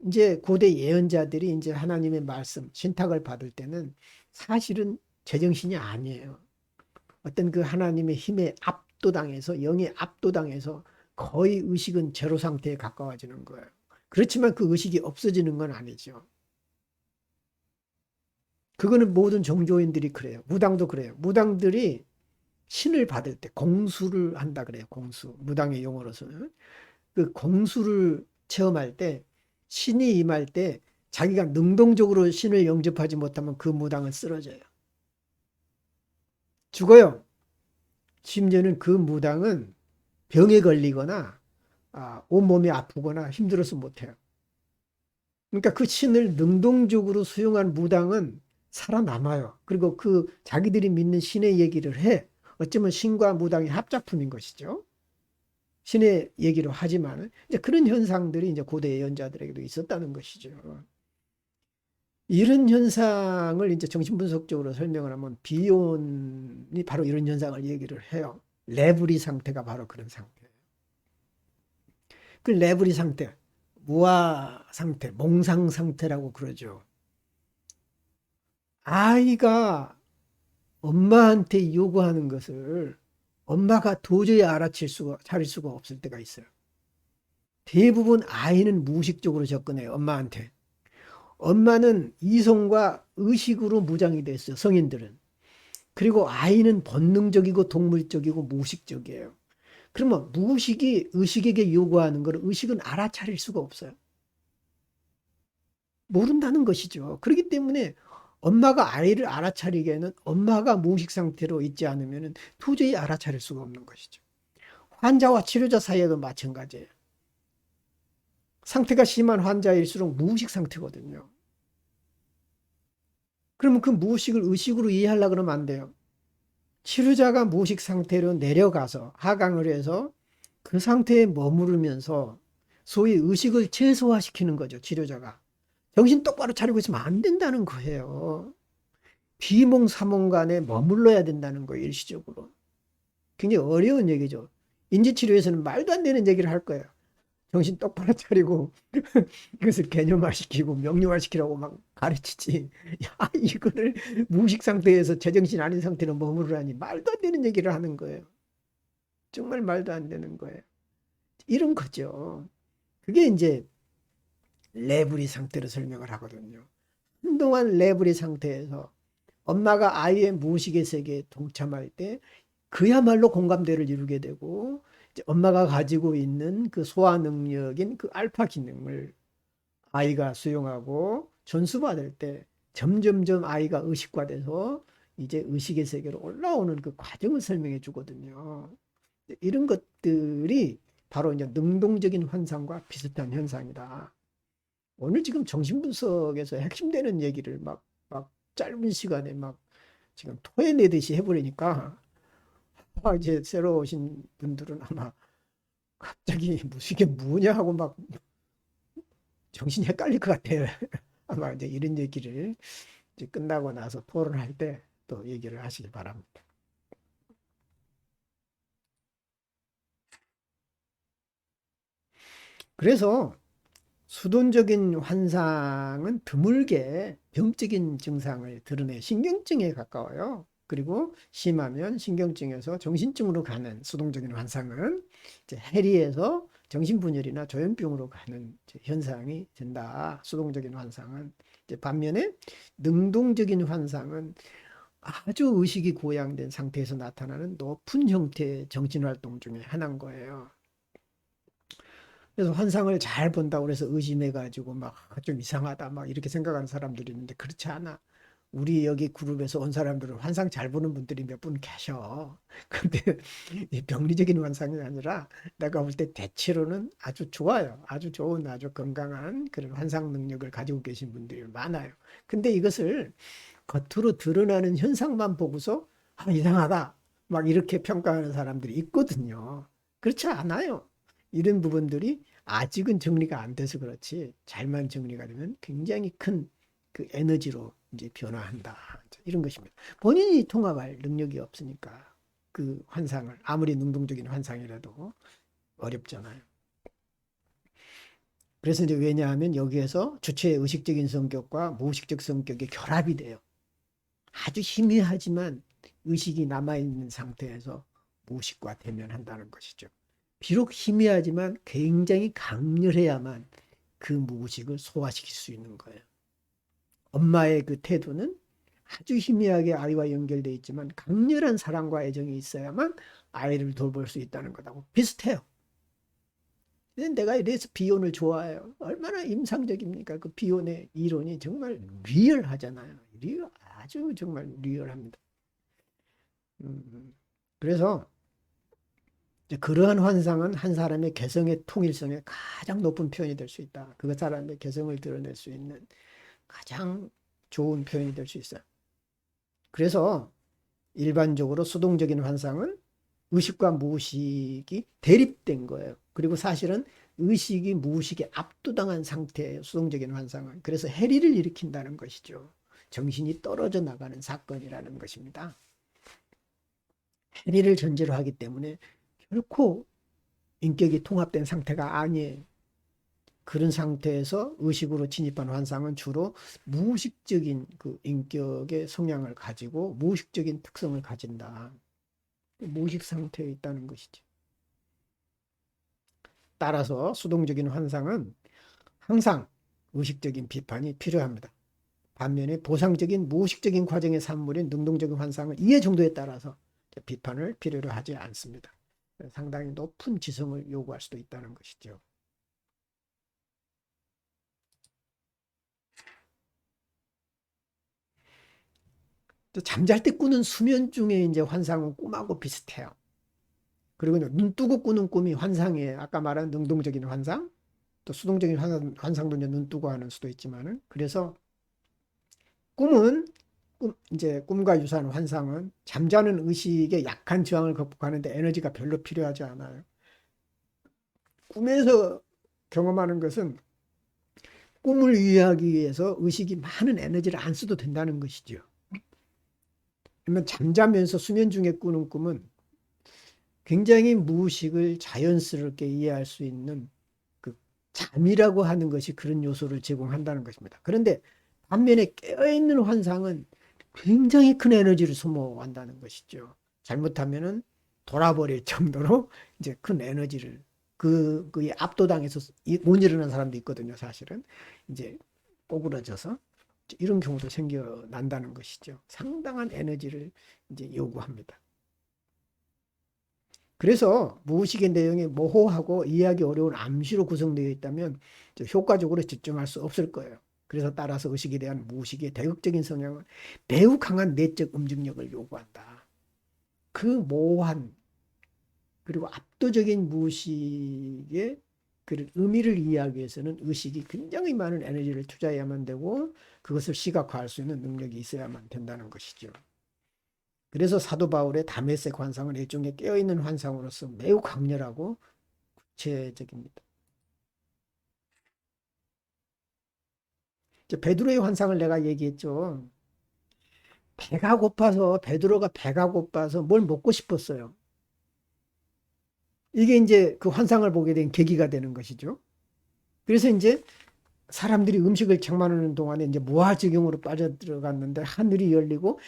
이제 고대 예언자들이 이제 하나님의 말씀, 신탁을 받을 때는 사실은 제정신이 아니에요. 어떤 그 하나님의 힘에 압도당해서, 영에 압도당해서 거의 의식은 제로 상태에 가까워지는 거예요. 그렇지만 그 의식이 없어지는 건 아니죠. 그거는 모든 종교인들이 그래요. 무당도 그래요. 무당들이 신을 받을 때 공수를 한다 그래요. 공수. 무당의 용어로서는. 그 공수를 체험할 때 신이 임할 때 자기가 능동적으로 신을 영접하지 못하면 그 무당은 쓰러져요. 죽어요. 심지어는 그 무당은 병에 걸리거나 온몸이 아프거나 힘들어서 못해요. 그러니까 그 신을 능동적으로 수용한 무당은 살아남아요. 그리고 그 자기들이 믿는 신의 얘기를 해. 어쩌면 신과 무당의 합작품인 것이죠. 신의 얘기로 하지만 이제 그런 현상들이 이제 고대 예언자들에게도 있었다는 것이죠. 이런 현상을 이제 정신분석적으로 설명을 하면 비혼이 바로 이런 현상을 얘기를 해요. 레브리 상태가 바로 그런 상태예요. 그 레브리 상태, 무아 상태, 몽상 상태라고 그러죠. 아이가 엄마한테 요구하는 것을 엄마가 도저히 차릴 수가 없을 때가 있어요. 대부분 아이는 무의식적으로 접근해요, 엄마한테. 엄마는 이성과 의식으로 무장이 됐어요, 성인들은. 그리고 아이는 본능적이고 동물적이고 무의식적이에요. 그러면 무의식이 의식에게 요구하는 걸 의식은 알아차릴 수가 없어요. 모른다는 것이죠. 그렇기 때문에 엄마가 아이를 알아차리기에는 엄마가 무의식 상태로 있지 않으면 도저히 알아차릴 수가 없는 것이죠. 환자와 치료자 사이에도 마찬가지예요. 상태가 심한 환자일수록 무의식 상태거든요. 그러면 그 무의식을 의식으로 이해하려고 그러면 안 돼요. 치료자가 무의식 상태로 내려가서 하강을 해서 그 상태에 머무르면서 소위 의식을 최소화시키는 거죠, 치료자가. 정신 똑바로 차리고 있으면 안 된다는 거예요. 비몽사몽간에 머물러야 된다는 거예요, 일시적으로. 굉장히 어려운 얘기죠. 인지치료에서는 말도 안 되는 얘기를 할 거예요. 정신 똑바로 차리고 이것을 개념화시키고 명료화시키라고 막 가르치지. 야, 이거를 무의식 상태에서 제정신 아닌 상태로 머무르라니 말도 안 되는 얘기를 하는 거예요. 정말 말도 안 되는 거예요. 이런 거죠. 그게 이제 레브리 상태로 설명을 하거든요. 한동안 레브리 상태에서 엄마가 아이의 무의식의 세계에 동참할 때 그야말로 공감대를 이루게 되고, 이제 엄마가 가지고 있는 그 소화 능력인 그 알파 기능을 아이가 수용하고 전수받을 때 점점점 아이가 의식화돼서 이제 의식의 세계로 올라오는 그 과정을 설명해 주거든요. 이런 것들이 바로 이제 능동적인 환상과 비슷한 현상이다. 오늘 지금 정신분석에서 핵심되는 얘기를 막 짧은 시간에 막 지금 토해내듯이 해버리니까, 이제 새로 오신 분들은 아마 갑자기 이게 뭐냐 하고 막 정신이 헷갈릴 것 같아요. 아마 이제 이런 얘기를 이제 끝나고 나서 토론할 때 또 얘기를 하시기 바랍니다. 그래서 수동적인 환상은 드물게 병적인 증상을 드러내 신경증에 가까워요. 그리고 심하면 신경증에서 정신증으로 가는 수동적인 환상은 이제 해리에서 정신분열이나 조현병으로 가는 현상이 된다. 수동적인 환상은. 이제 반면에 능동적인 환상은 아주 의식이 고양된 상태에서 나타나는 높은 형태의 정신활동 중에 하나인 거예요. 그래서 환상을 잘 본다고 그래서 의심해가지고 막 좀 이상하다 막 이렇게 생각하는 사람들이 있는데, 그렇지 않아. 우리 여기 그룹에서 온 사람들은 환상 잘 보는 분들이 몇 분 계셔. 근데 이 병리적인 환상이 아니라 내가 볼 때 대체로는 아주 좋아요. 아주 좋은 아주 건강한 그런 환상 능력을 가지고 계신 분들이 많아요. 근데 이것을 겉으로 드러나는 현상만 보고서 이상하다 막 이렇게 평가하는 사람들이 있거든요. 그렇지 않아요. 이런 부분들이 아직은 정리가 안 돼서 그렇지, 잘만 정리가 되면 굉장히 큰 그 에너지로 이제 변화한다. 이런 것입니다. 본인이 통합할 능력이 없으니까 그 환상을 아무리 능동적인 환상이라도 어렵잖아요. 그래서 이제 왜냐하면 여기에서 주체의 의식적인 성격과 무의식적 성격이 결합이 돼요. 아주 희미하지만 의식이 남아있는 상태에서 무의식과 대면한다는 것이죠. 비록 희미하지만 굉장히 강렬해야만 그 무의식을 소화시킬 수 있는 거예요. 엄마의 그 태도는 아주 희미하게 아이와 연결되어 있지만 강렬한 사랑과 애정이 있어야만 아이를 돌볼 수 있다는 것하고 비슷해요. 내가 이래서 비혼을 좋아해요. 얼마나 임상적입니까? 그 비혼의 이론이 정말 리얼하잖아요. 아주 정말 리얼합니다. 그래서 그러한 환상은 한 사람의 개성의 통일성에 가장 높은 표현이 될 수 있다. 그 사람의 개성을 드러낼 수 있는 가장 좋은 표현이 될 수 있어요. 그래서 일반적으로 수동적인 환상은 의식과 무의식이 대립된 거예요. 그리고 사실은 의식이 무의식에 압도당한 상태의 수동적인 환상은, 그래서 해리를 일으킨다는 것이죠. 정신이 떨어져 나가는 사건이라는 것입니다. 해리를 전제로 하기 때문에 결코 인격이 통합된 상태가 아니에요. 그런 상태에서 의식으로 진입한 환상은 주로 무의식적인 그 인격의 성향을 가지고 무의식적인 특성을 가진다. 무의식 상태에 있다는 것이죠. 따라서 수동적인 환상은 항상 의식적인 비판이 필요합니다. 반면에 보상적인 무의식적인 과정의 산물인 능동적인 환상은 이해 정도에 따라서 비판을 필요로 하지 않습니다. 상당히 높은 지성을 요구할 수도 있다는 것이죠. 또 잠잘 때 꾸는 수면 중에 이제 환상은 꿈하고 비슷해요. 그리고 눈 뜨고 꾸는 꿈이 환상이에요. 아까 말한 능동적인 환상, 또 수동적인 환상도 이제 눈 뜨고 하는 수도 있지만은, 그래서 꿈은 이제 꿈과 유사한 환상은 잠자는 의식의 약한 저항을 극복하는데 에너지가 별로 필요하지 않아요. 꿈에서 경험하는 것은 꿈을 이해하기 위해서 의식이 많은 에너지를 안 써도 된다는 것이죠. 그러면 잠자면서 수면 중에 꾸는 꿈은 굉장히 무의식을 자연스럽게 이해할 수 있는 그 잠이라고 하는 것이 그런 요소를 제공한다는 것입니다. 그런데 반면에 깨어있는 환상은 굉장히 큰 에너지를 소모한다는 것이죠. 잘못하면은 돌아버릴 정도로 이제 큰 에너지를 그에 압도당해서 못 일어나는 사람도 있거든요, 사실은. 이제 꼬부러져서 이런 경우도 생겨난다는 것이죠. 상당한 에너지를 이제 요구합니다. 그래서 무의식의 내용이 모호하고 이해하기 어려운 암시로 구성되어 있다면 효과적으로 집중할 수 없을 거예요. 그래서 따라서 의식에 대한 무의식의 대극적인 성향은 매우 강한 내적 움직력을 요구한다. 그 모호한 그리고 압도적인 무의식의 그 의미를 이해하기 위해서는 의식이 굉장히 많은 에너지를 투자해야만 되고 그것을 시각화할 수 있는 능력이 있어야만 된다는 것이죠. 그래서 사도 바울의 다메섹 환상은 일종의 깨어있는 환상으로서 매우 강렬하고 구체적입니다. 베드로의 환상을 내가 얘기했죠. 배가 고파서 베드로가 배가 고파서 뭘 먹고 싶었어요. 이게 이제 그 환상을 보게 된 계기가 되는 것이죠. 그래서 이제 사람들이 음식을 장만하는 동안에 이제 무아지경으로 빠져들어갔는데 하늘이 열리고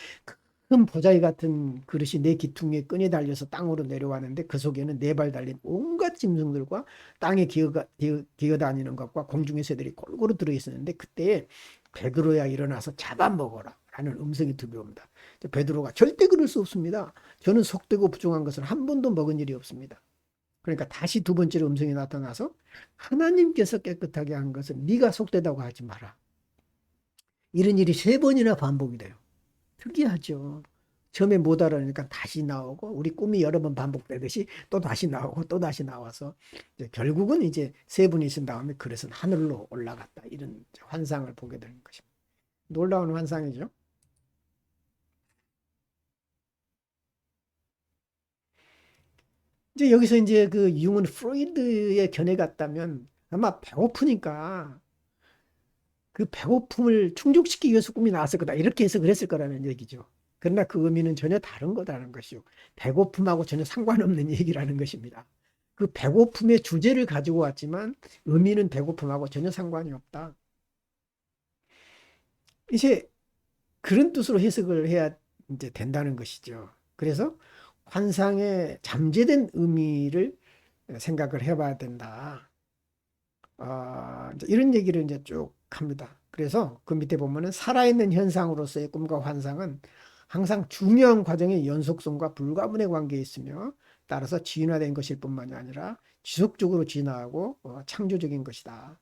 큰 보자기 같은 그릇이 내 기퉁에 끈이 달려서 땅으로 내려왔는데 그 속에는 네 발 달린 온갖 짐승들과 땅에 기어다니는 것과 공중의 새들이 골고루 들어있었는데 그때 베드로야 일어나서 잡아먹어라 라는 음성이 들려옵니다. 베드로가 절대 그럴 수 없습니다. 저는 속되고 부정한 것을 한 번도 먹은 일이 없습니다. 그러니까 다시 두 번째로 음성이 나타나서 하나님께서 깨끗하게 한 것은 네가 속되다고 하지 마라. 이런 일이 세 번이나 반복이 돼요. 특이하죠. 처음에 못 알아내니까 다시 나오고 우리 꿈이 여러 번 반복되듯이 또 다시 나오고 또 다시 나와서 이제 결국은 이제 세 분이 있은 다음에 그릇은 하늘로 올라갔다. 이런 환상을 보게 되는 것입니다. 놀라운 환상이죠. 이제 여기서 이제 그 융은 프로이드의 견해 같다면 아마 배고프니까 그 배고픔을 충족시키기 위해서 꿈이 나왔을 거다. 이렇게 해서 그랬을 거라는 얘기죠. 그러나 그 의미는 전혀 다른 거다라는 것이요. 배고픔하고 전혀 상관없는 얘기라는 것입니다. 그 배고픔의 주제를 가지고 왔지만 의미는 배고픔하고 전혀 상관이 없다. 이제 그런 뜻으로 해석을 해야 이제 된다는 것이죠. 그래서 환상의 잠재된 의미를 생각을 해봐야 된다. 이런 얘기를 이제 쭉 합니다. 그래서 그 밑에 보면은 살아있는 현상으로서의 꿈과 환상은 항상 중요한 과정의 연속성과 불가분의 관계에 있으며 따라서 진화된 것일 뿐만이 아니라 지속적으로 진화하고 창조적인 것이다.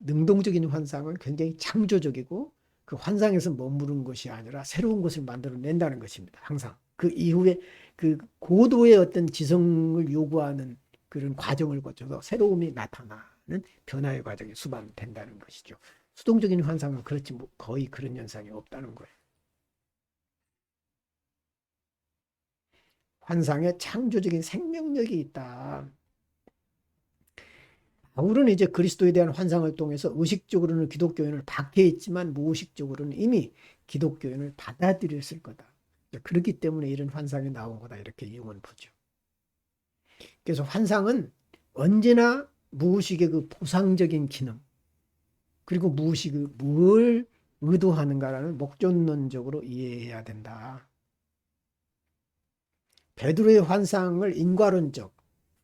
능동적인 환상은 굉장히 창조적이고 그 환상에서 머무른 것이 아니라 새로운 것을 만들어낸다는 것입니다. 항상 그 이후에 그 고도의 어떤 지성을 요구하는 그런 과정을 거쳐서 새로움이 나타나는 변화의 과정이 수반된다는 것이죠. 수동적인 환상은 그렇지 거의 그런 현상이 없다는 거예요. 환상에 창조적인 생명력이 있다. 바울은 이제 그리스도에 대한 환상을 통해서 의식적으로는 기독교인을 박해했지만 무의식적으로는 이미 기독교인을 받아들였을 거다. 그렇기 때문에 이런 환상이 나온 거다. 이렇게 이용은 보죠. 그래서 환상은 언제나 무의식의 그 보상적인 기능 그리고 무의식이 뭘 의도하는가라는 목적론적으로 이해해야 된다. 베드로의 환상을 인과론적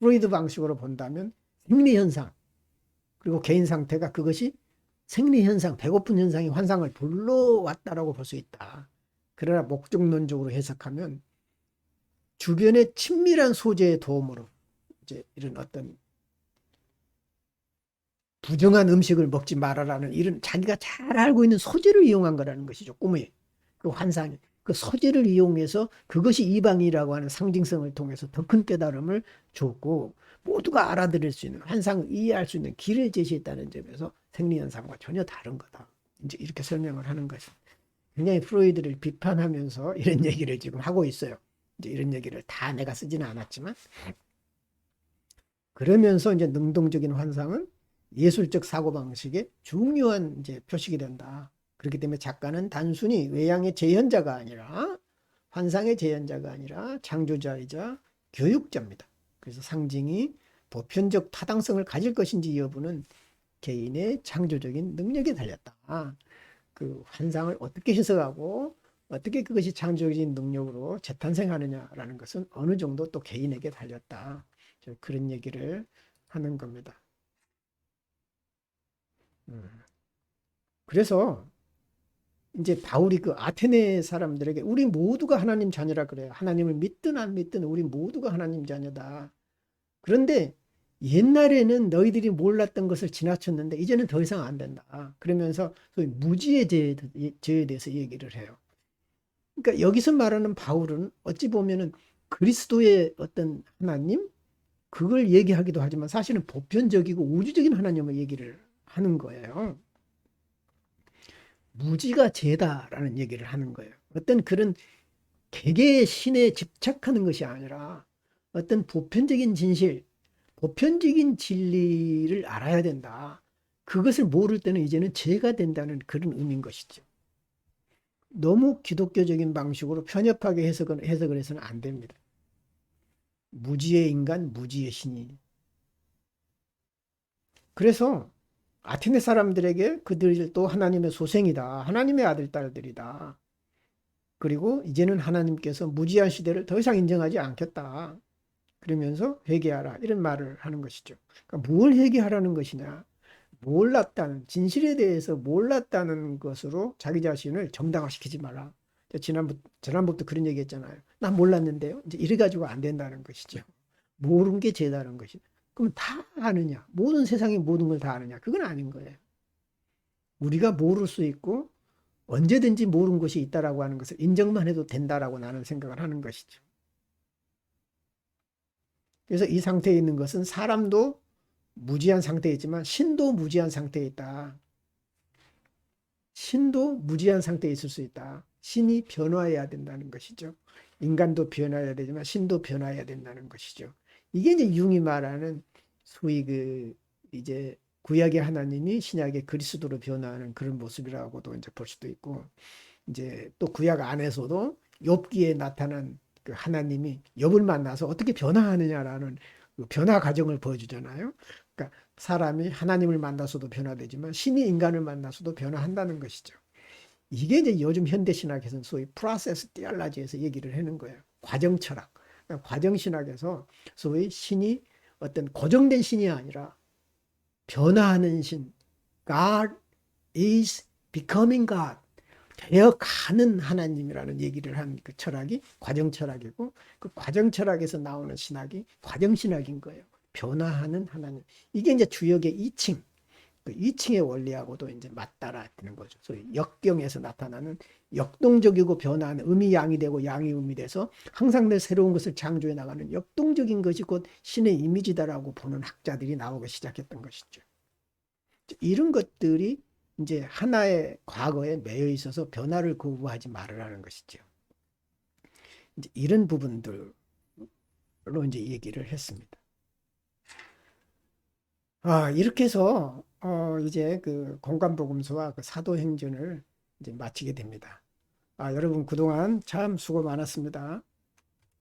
프로이드 방식으로 본다면 생리현상 그리고 개인 상태가 그것이 생리현상, 배고픈 현상이 환상을 불러왔다라고 볼 수 있다. 그러나 목적론적으로 해석하면 주변의 친밀한 소재의 도움으로 이제 이런 어떤 부정한 음식을 먹지 말아라는 이런 자기가 잘 알고 있는 소재를 이용한 거라는 것이죠. 꿈의 그 환상이 그 소재를 이용해서 그것이 이방이라고 하는 상징성을 통해서 더 큰 깨달음을 줬고 모두가 알아들을 수 있는 환상을 이해할 수 있는 길을 제시했다는 점에서 생리현상과 전혀 다른 거다. 이제 이렇게 설명을 하는 것입니다. 굉장히 프로이드를 비판하면서 이런 얘기를 지금 하고 있어요. 이제 이런 얘기를 다 내가 쓰지는 않았지만 그러면서 이제 능동적인 환상은 예술적 사고방식의 중요한 이제 표식이 된다. 그렇기 때문에 작가는 단순히 외양의 재현자가 아니라 환상의 재현자가 아니라 창조자이자 교육자입니다. 그래서 상징이 보편적 타당성을 가질 것인지 여부는 개인의 창조적인 능력에 달렸다. 그 환상을 어떻게 해석하고 어떻게 그것이 창조적인 능력으로 재탄생하느냐라는 것은 어느 정도 또 개인에게 달렸다. 그런 얘기를 하는 겁니다. 음. 그래서 이제 바울이 그 아테네 사람들에게 우리 모두가 하나님 자녀라 그래요. 하나님을 믿든 안 믿든 우리 모두가 하나님 자녀다. 그런데 옛날에는 너희들이 몰랐던 것을 지나쳤는데 이제는 더 이상 안 된다. 그러면서 소위 무지의 죄에 대해서 얘기를 해요. 그러니까 여기서 말하는 바울은 어찌 보면은 그리스도의 어떤 하나님 그걸 얘기하기도 하지만 사실은 보편적이고 우주적인 하나님을 얘기를 하는 거예요. 무지가 죄다라는 얘기를 하는 거예요. 어떤 그런 개개의 신에 집착하는 것이 아니라 어떤 보편적인 진실, 보편적인 진리를 알아야 된다. 그것을 모를 때는 이제는 죄가 된다는 그런 의미인 것이죠. 너무 기독교적인 방식으로 편협하게 해석을 해서는 안 됩니다. 무지의 인간, 무지의 신이. 그래서 아테네 사람들에게 그들도 하나님의 소생이다. 하나님의 아들, 딸들이다. 그리고 이제는 하나님께서 무지한 시대를 더 이상 인정하지 않겠다. 그러면서 회개하라. 이런 말을 하는 것이죠. 그러니까 뭘 회개하라는 것이냐. 몰랐다는, 진실에 대해서 몰랐다는 것으로 자기 자신을 정당화시키지 말라. 지난번부터 그런 얘기 했잖아요. 나 몰랐는데요. 이제 이래가지고 안 된다는 것이죠. 모르는 게 죄다는 것이. 그럼 다 아느냐? 모든 세상의 모든 걸 다 아느냐? 그건 아닌 거예요. 우리가 모를 수 있고 언제든지 모르는 것이 있다라고 하는 것을 인정만 해도 된다라고 나는 생각을 하는 것이죠. 그래서 이 상태에 있는 것은 사람도 무지한 상태에 있지만 신도 무지한 상태에 있다. 신도 무지한 상태에 있을 수 있다. 신이 변화해야 된다는 것이죠. 인간도 변화해야 되지만 신도 변화해야 된다는 것이죠. 이게 이제 융이 말하는 소위 그 이제 구약의 하나님이 신약의 그리스도로 변화하는 그런 모습이라고도 이제 볼 수도 있고, 이제 또 구약 안에서도 욥기에 나타난 그 하나님이 욥을 만나서 어떻게 변화하느냐라는 그 변화 과정을 보여주잖아요. 그러니까 사람이 하나님을 만나서도 변화되지만 신이 인간을 만나서도 변화한다는 것이죠. 이게 이제 요즘 현대 신학에서는 소위 프로세스 티올로지에서 얘기를 하는 거예요. 과정 철학. 그러니까 과정 신학에서 소위 신이 어떤 고정된 신이 아니라 변화하는 신. God is becoming God. 되어가는 하나님이라는 얘기를 한 그 철학이 과정 철학이고, 그 과정 철학에서 나오는 신학이 과정 신학인 거예요. 변화하는 하나님. 이게 이제 주역의 이칭. 그 이칭의 원리하고도 이제 맞따라는 거죠. 소위 역경에서 나타나는 역동적이고 변화하는 음이 양이 되고 양이 음이 돼서 항상 늘 새로운 것을 창조해 나가는 역동적인 것이 곧 신의 이미지다라고 보는 학자들이 나오기 시작했던 것이죠. 이런 것들이 이제 하나의 과거에 매여 있어서 변화를 거부하지 말으라는 것이죠. 이제 이런 부분들로 이제 얘기를 했습니다. 이렇게 해서 이제 그 공간복음서와 그 사도행전을 이제 마치게 됩니다. 여러분 그동안 참 수고 많았습니다.